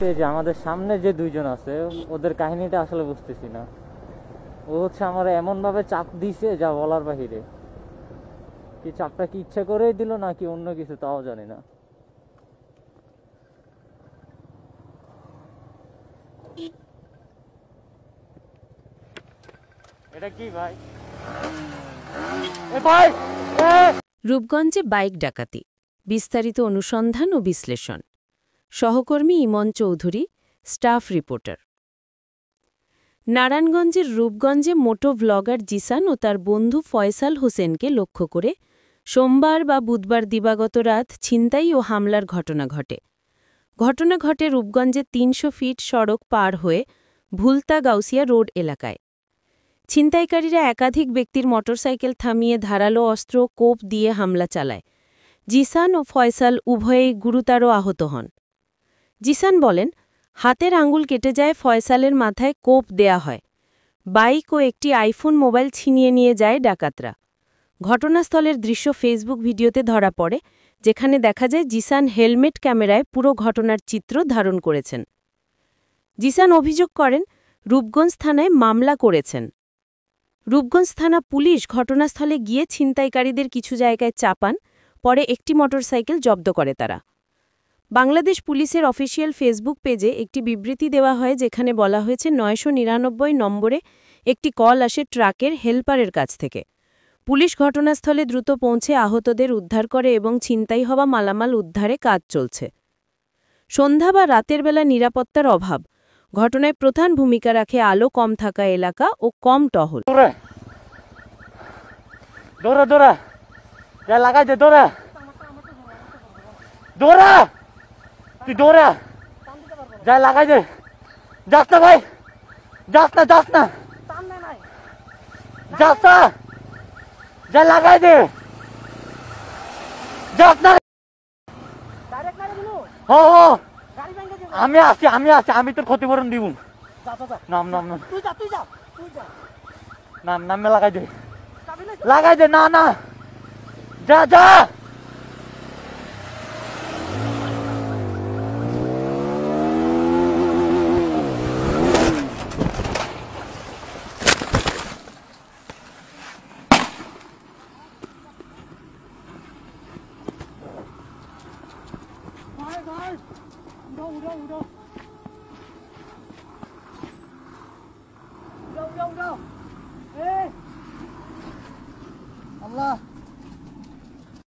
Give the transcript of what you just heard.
যে আমাদের সামনে যে দুইজন আছে ওদের কাহিনীটা আসলে বুঝতেছি না। ও হচ্ছে আমার এমন ভাবে চাপ দিছে যা বলার বাহিরে। কি চাপটা কি ইচ্ছা করেই দিল নাকি অন্য কিছু তাও জানি না। এটা কি ভাই? এ ভাই রূপগঞ্জে বাইক ডাকাতি, বিস্তারিত অনুসন্ধান ও বিশ্লেষণ। সহকর্মী ইমন চৌধুরী, স্টাফ রিপোর্টার। নারায়ণগঞ্জের রূপগঞ্জে মোটো ভ্লগার জিসান ও তার বন্ধু ফয়সাল হোসেনকে লক্ষ্য করে সোমবার বা বুধবার দিবাগত রাত ছিনতাই ও হামলার ঘটনা ঘটে রূপগঞ্জে ৩০০ ফিট সড়ক পার হয়ে ভুলতা গাউসিয়া রোড এলাকায়। ছিনতাইকারীরা একাধিক ব্যক্তির মোটরসাইকেল থামিয়ে ধারালো অস্ত্র কোপ দিয়ে হামলা চালায়। জিসান ও ফয়সাল উভয়েই গুরুতর আহত হন। জিসান বলেন, হাতের আঙুল কেটে যায়, ফয়সালের মাথায় কোপ দেয়া হয়। বাইক ও একটি আইফোন মোবাইল ছিনিয়ে নিয়ে যায় ডাকাতরা। ঘটনাস্থলের দৃশ্য ফেসবুক ভিডিওতে ধরা পড়ে, যেখানে দেখা যায় জিসান হেলমেট ক্যামেরায় পুরো ঘটনার চিত্র ধারণ করেছেন। জিসান অভিযোগ করেন, রূপগঞ্জ থানায় মামলা করেছেন। রূপগঞ্জ থানা পুলিশ ঘটনাস্থলে গিয়ে ছিনতাইকারীদের কিছু জায়গায় চাপান, পরে একটি মোটরসাইকেল জব্দ করে তারা। বাংলাদেশ পুলিশের অফিসিয়াল ফেসবুক পেজে একটি বিবৃতি দেওয়া হয়, যেখানে বলা হয়েছে ৯৯৯ নম্বরে একটি কল আসে ট্রাকের হেলপারের কাছ থেকে। পুলিশ ঘটনাস্থলে দ্রুত পৌঁছে আহতদের উদ্ধার করে এবং ছিনতাই হওয়া মালামাল উদ্ধারে কাজ চলছে। সন্ধ্যা বা রাতের বেলা নিরাপত্তার অভাব, ঘটনায় প্রধান ভূমিকা রাখে আলো কম থাকা এলাকা ও কম টহল। দৌড়া দৌড়া যা লাগাই দে, দৌড়া দৌড়া, তুই দৌড়া যা লাগাই দে। যাস না ভাই, যাস না যাস না যাস না, যা লাগাই দে, যাস না। আমি আসি, আমি তোর ক্ষতিপূরণ দিব। নাম নাম নাম নাম নামে লাগাই দে, লাগাই দে। না না, যা যা। উড়াও। আল্লাহ।